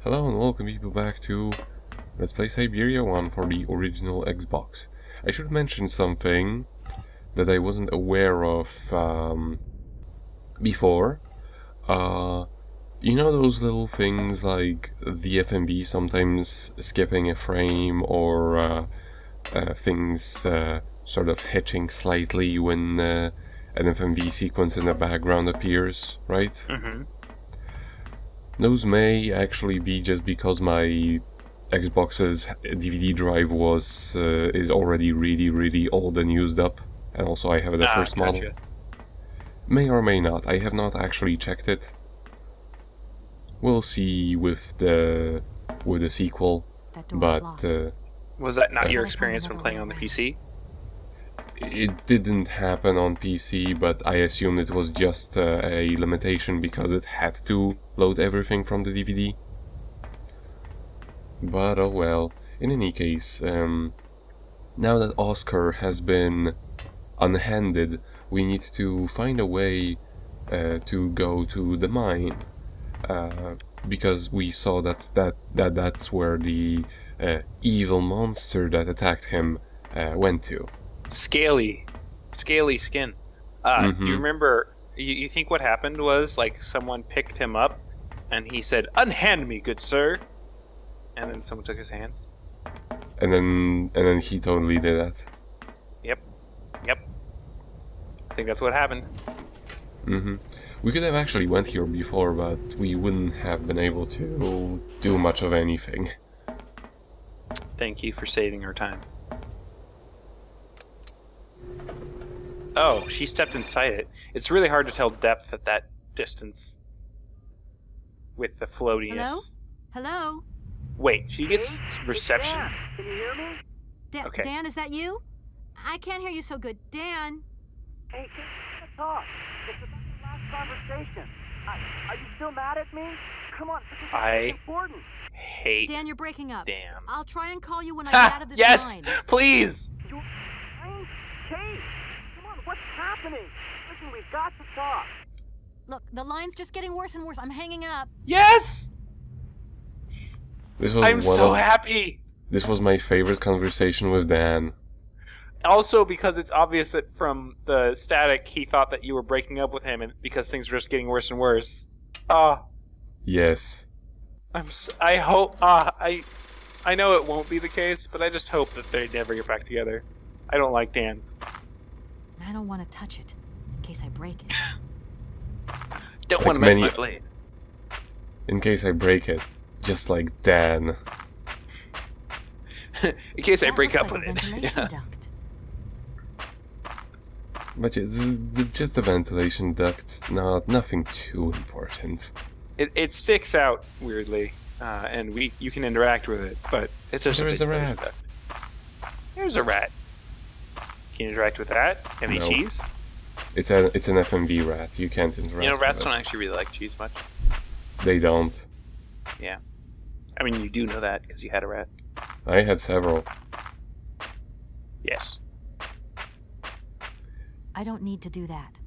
Hello and welcome people back to Let's Play Syberia 1 for the original Xbox. I should mention something that I wasn't aware of before. You know those little things like the FMV sometimes skipping a frame or things sort of hitching slightly when an FMV sequence in the background appears, right? Mm-hmm. Those may actually be just because my Xbox's DVD drive is already really old and used up, and also I have the first model. Gotcha. May or may not. I have not actually checked it. We'll see with the sequel, but Was that not your experience when playing on the PC? it didn't happen on PC, but I assumed it was just a limitation because it had to load everything from the DVD. But oh well. In any case, now that Oscar has been unhanded, we need to find a way to go to the mine, because we saw that's where the evil monster that attacked him went to. Scaly skin. Do you remember? You think what happened was like someone picked him up, and he said, "Unhand me, good sir," and then someone took his hands. And then he totally did that. Yep. I think that's what happened. We could have actually went here before, but we wouldn't have been able to do much of anything. Thank you for saving our time. Oh, she stepped inside it. It's really hard to tell depth at that distance with the floatiness. Hello? Wait, she gets reception? Dan. Can you hear me? Okay. Dan, is that you? I can't hear you so good. Dan? Hey, can we talk? It's about the last conversation. Are you still mad at me? Come on, this is I important. hate Dan, you're breaking up. Dan. I'll try and call you when I get out of this Yes! line. Please! You... Kate! Come on, what's happening? Listen, we've got to talk. Look, the line's just getting worse and worse. I'm hanging up. Yes! This was I'm so happy! This was my favorite conversation with Dan. Also, because it's obvious that from the static, he thought that you were breaking up with him, and because things were just getting worse and worse. Yes. I hope. I know it won't be the case, but I just hope that they never get back together. I don't like Dan. I don't want to touch it, in case I break it. Don't Like want to mess many- my blade. In case I break it, just like Dan. In case I That break looks up like with a it. ventilation Yeah. duct. But yeah, just a ventilation duct, nothing too important. It sticks out weirdly, and you can interact with it, but it's just There is a ventilation rat. duct. There's a rat. Can you interact with that? Any No. cheese? It's an FMV rat. You can't interact. You know, rats with don't it. actually really like cheese much. They don't. Yeah. I mean, you do know that because you had a rat. I had several. Yes. I don't need to do that.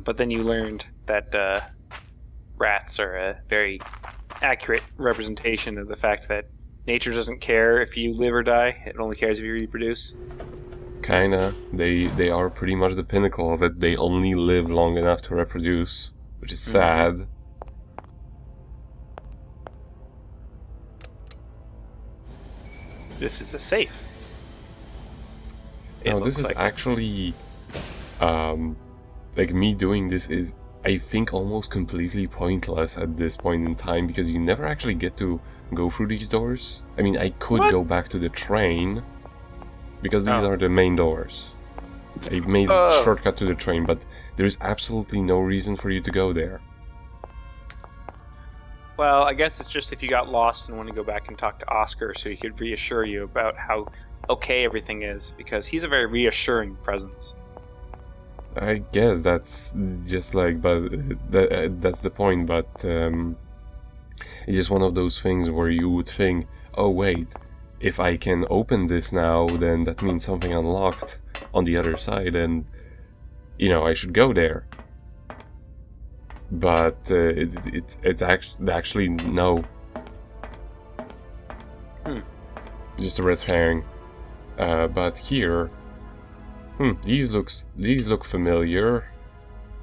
But then you learned that rats are a very accurate representation of the fact that nature doesn't care if you live or die. It only cares if you reproduce. Kinda. They are pretty much the pinnacle of it. They only live long enough to reproduce, which is sad. This is a safe. No, this is actually, like me doing this is, I think, almost completely pointless at this point in time because you never actually get to go through these doors. I mean, I could What? go back to the train because these Oh. are the main doors. I made a Oh. shortcut to the train, but there's absolutely no reason for you to go there. Well, I guess it's just if you got lost and want to go back and talk to Oscar so he could reassure you about how okay everything is, because he's a very reassuring presence. I guess that's just like, but that's the point. But it's just one of those things where you would think, oh wait, if I can open this now, then that means something unlocked on the other side, and you know I should go there. but it's actually no. Just a red herring. But here, these look familiar,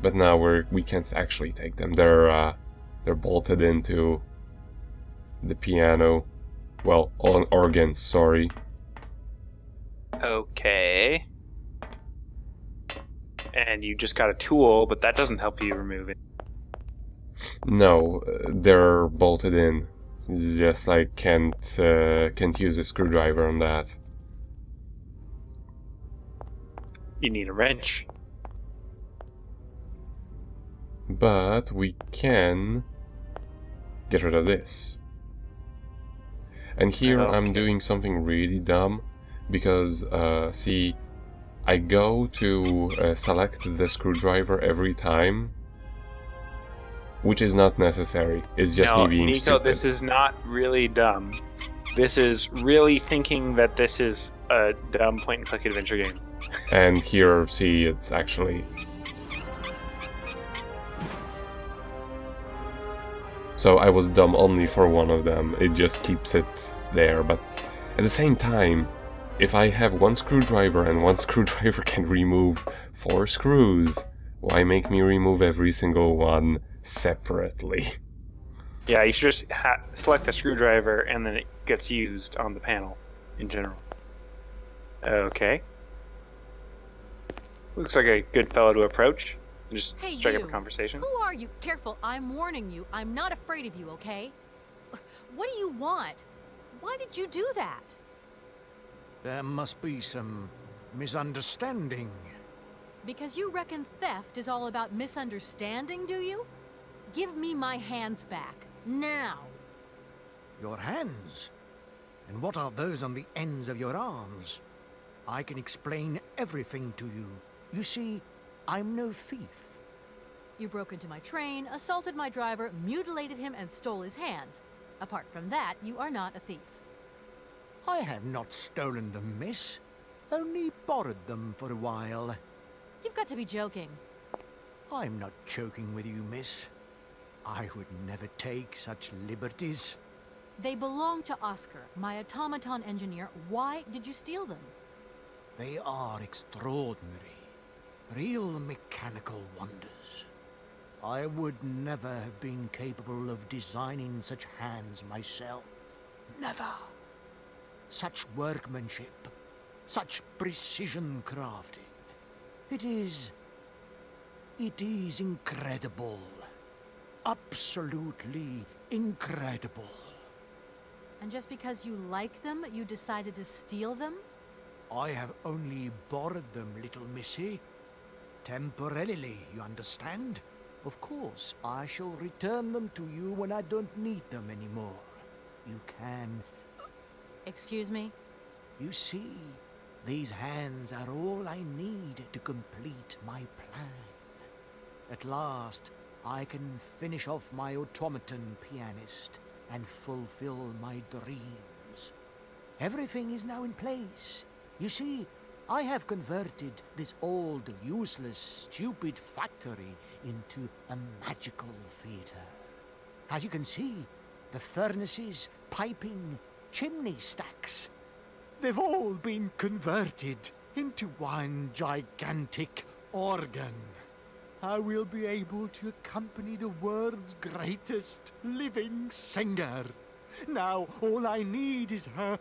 but now we can't actually take them. They're bolted into the piano. Well, on organs, sorry. Okay. And you just got a tool, but that doesn't help you remove it. No, they're bolted in. It's just like can't use a screwdriver on that. You need a wrench. But we can get rid of this. And here I'm doing something really dumb, because see, I go to select the screwdriver every time, which is not necessary. It's just me being Nico, stupid. this is not really dumb. This is really thinking that this is a dumb point-and-click adventure game. And here, see, it's actually... So I was dumb only for one of them. It just keeps it there. But at the same time, if I have one screwdriver and one screwdriver can remove 4 screws, why make me remove every single one separately? Yeah, you should just select the screwdriver and then it gets used on the panel in general. Okay. Looks like a good fellow to approach. Just Hey, strike up you. a conversation. Who are you? Careful, I'm warning you. I'm not afraid of you, okay? What do you want? Why did you do that? There must be some misunderstanding. Because you reckon theft is all about misunderstanding, do you? Give me my hands back. Now. Your hands? And what are those on the ends of your arms? I can explain everything to you. You see, I'm no thief. You broke into my train, assaulted my driver, mutilated him, and stole his hands. Apart from that, you are not a thief. I have not stolen them, miss. Only borrowed them for a while. You've got to be joking. I'm not joking with you, miss. I would never take such liberties. They belong to Oscar, my automaton engineer. Why did you steal them? They are extraordinary. Real mechanical wonders. I would never have been capable of designing such hands myself. Never. Such workmanship. Such precision crafting. It is incredible. Absolutely incredible. And just because you like them, you decided to steal them? I have only borrowed them, little missy. Temporarily, you understand? Of course, I shall return them to you when I don't need them anymore. You can... Excuse me? You see, these hands are all I need to complete my plan. At last, I can finish off my automaton pianist and fulfill my dreams. Everything is now in place. You see, I have converted this old, useless, stupid factory into a magical theater. As you can see, the furnaces, piping, chimney stacks, they've all been converted into one gigantic organ. I will be able to accompany the world's greatest living singer. Now, all I need is her...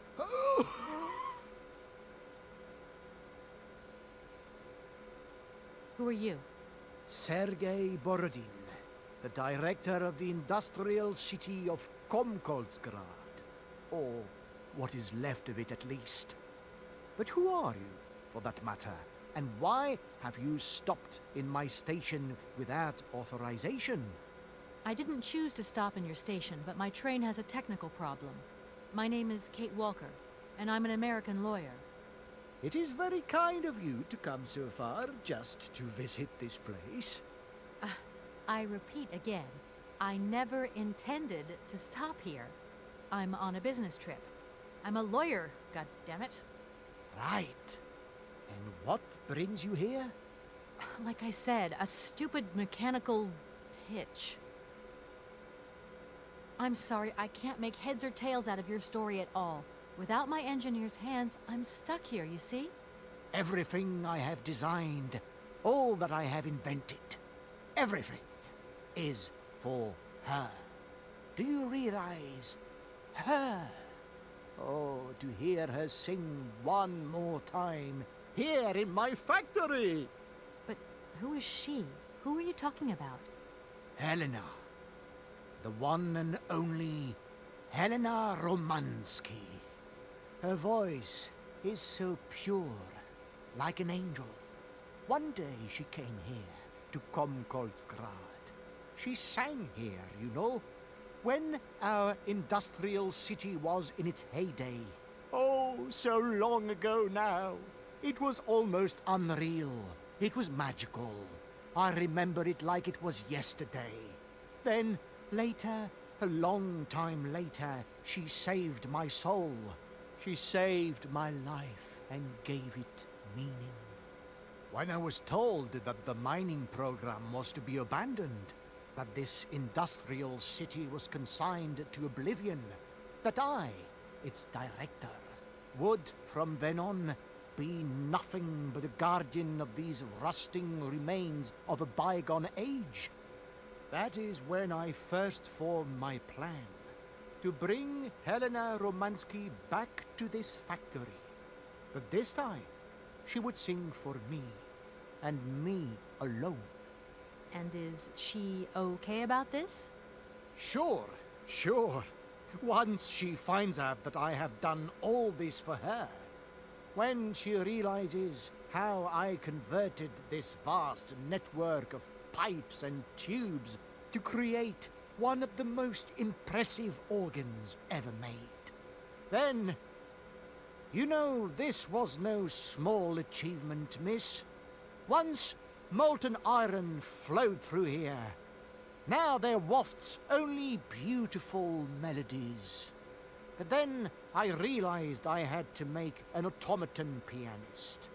Who are you? Sergei Borodin, the director of the industrial city of Komkoltsgrad. Or what is left of it, at least. But who are you, for that matter? And why have you stopped in my station without authorization? I didn't choose to stop in your station, but my train has a technical problem. My name is Kate Walker, and I'm an American lawyer. It is very kind of you to come so far just to visit this place. I repeat again, I never intended to stop here. I'm on a business trip. I'm a lawyer, goddammit. Right. And what brings you here? Like I said, a stupid mechanical pitch. I'm sorry, I can't make heads or tails out of your story at all. Without my engineer's hands, I'm stuck here, you see? Everything I have designed, all that I have invented, everything is for her. Do you realize? Her. Oh, to hear her sing one more time here in my factory. But who is she? Who are you talking about? Helena. The one and only Helena Romansky. Her voice is so pure, like an angel. One day she came here to Komkolsgrad. She sang here, you know, when our industrial city was in its heyday. Oh, so long ago now. It was almost unreal. It was magical. I remember it like it was yesterday. Then, later, a long time later, she saved my soul. She saved my life and gave it meaning. When I was told that the mining program was to be abandoned, that this industrial city was consigned to oblivion, that I, its director, would from then on be nothing but a guardian of these rusting remains of a bygone age, that is when I first formed my plan to bring Helena Romansky back to this factory. But this time, she would sing for me, and me alone. And is she okay about this? Sure, sure. Once she finds out that I have done all this for her, when she realizes how I converted this vast network of pipes and tubes to create one of the most impressive organs ever made, then, you know, this was no small achievement, miss. Once molten iron flowed through here. Now there wafts only beautiful melodies. But then I realized I had to make an automaton pianist.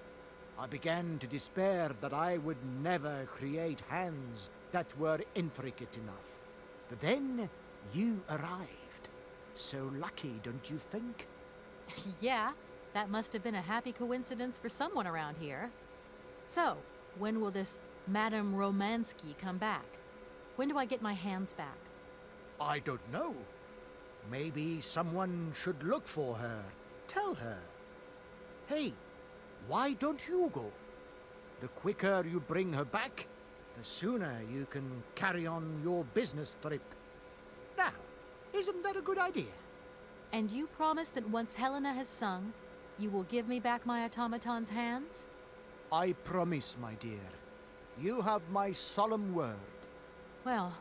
I began to despair that I would never create hands that were intricate enough. But then you arrived. So lucky, don't you think? Yeah, that must have been a happy coincidence for someone around here. So, when will this Madame Romansky come back? When do I get my hands back? I don't know. Maybe someone should look for her. Tell her. Hey, why don't you go? The quicker you bring her back, the sooner you can carry on your business trip. Now, isn't that a good idea? And you promise that once Helena has sung, you will give me back my automaton's hands? I promise, my dear. You have my solemn word. Well,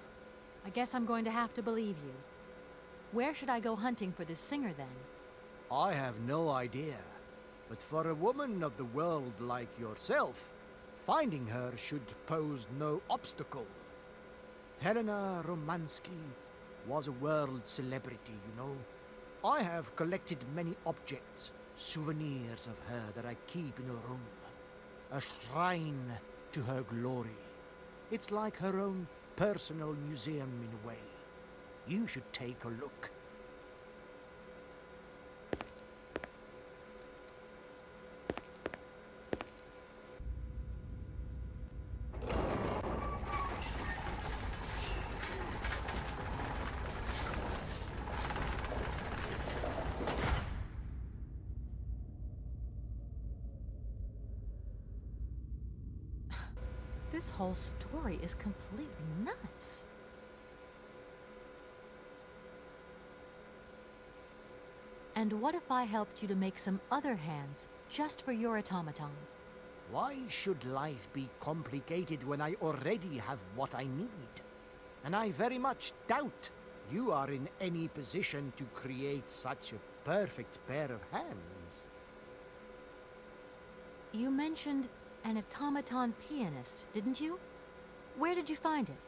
I guess I'm going to have to believe you. Where should I go hunting for this singer, then? I have no idea. But for a woman of the world like yourself, finding her should pose no obstacle. Helena Romansky was a world celebrity, you know. I have collected many objects, souvenirs of her that I keep in a room. A shrine to her glory. It's like her own personal museum in a way. You should take a look. This whole story is completely nuts. And what if I helped you to make some other hands just for your automaton? Why should life be complicated when I already have what I need? And I very much doubt you are in any position to create such a perfect pair of hands. You mentioned an automaton pianist, didn't you? Where did you find it?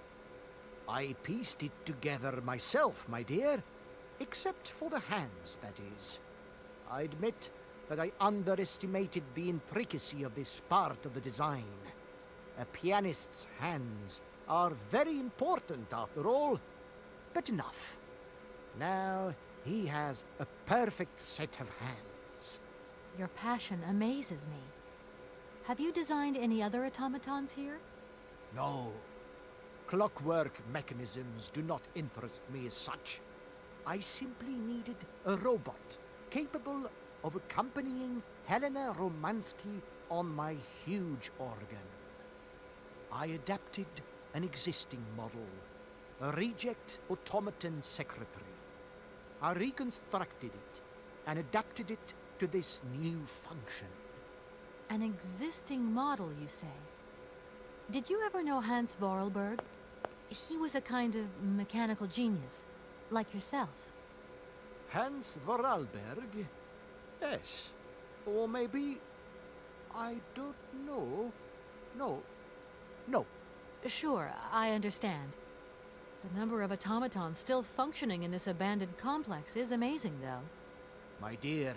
I pieced it together myself, my dear. Except for the hands, that is. I admit that I underestimated the intricacy of this part of the design. A pianist's hands are very important after all. But enough. Now he has a perfect set of hands. Your passion amazes me. Have you designed any other automatons here? No. Clockwork mechanisms do not interest me as such. I simply needed a robot capable of accompanying Helena Romansky on my huge organ. I adapted an existing model, a reject automaton secretary. I reconstructed it and adapted it to this new function. An existing model, you say? Did you ever know Hans Vorarlberg? He was a kind of mechanical genius, like yourself. Hans Vorarlberg? Yes. Or maybe... I don't know. No. Sure, I understand. The number of automatons still functioning in this abandoned complex is amazing, though. My dear,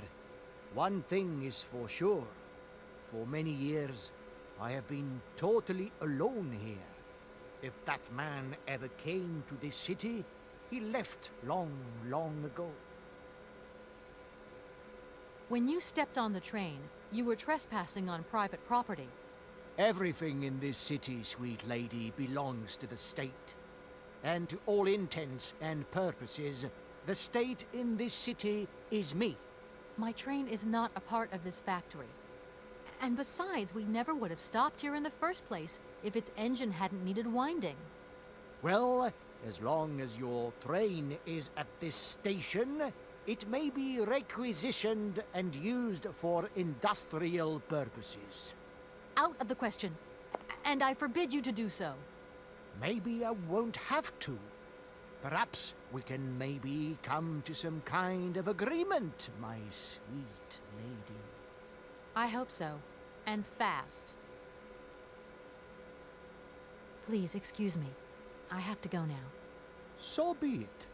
one thing is for sure. For many years, I have been totally alone here. If that man ever came to this city, he left long, long ago. When you stepped on the train, you were trespassing on private property. Everything in this city, sweet lady, belongs to the state. And to all intents and purposes, the state in this city is me. My train is not a part of this factory. And besides, we never would have stopped here in the first place if its engine hadn't needed winding. Well, as long as your train is at this station, it may be requisitioned and used for industrial purposes. Out of the question. And I forbid you to do so. Maybe I won't have to. Perhaps we can maybe come to some kind of agreement, my sweet lady. I hope so. And fast. Please excuse me. I have to go now. So be it.